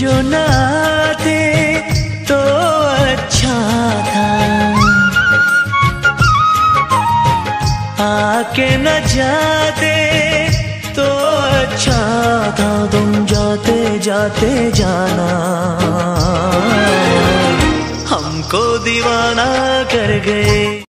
जो न आते तो अच्छा था, आके न जाते तो अच्छा था। तुम जाते जाते जाना हमको दीवाना कर गए।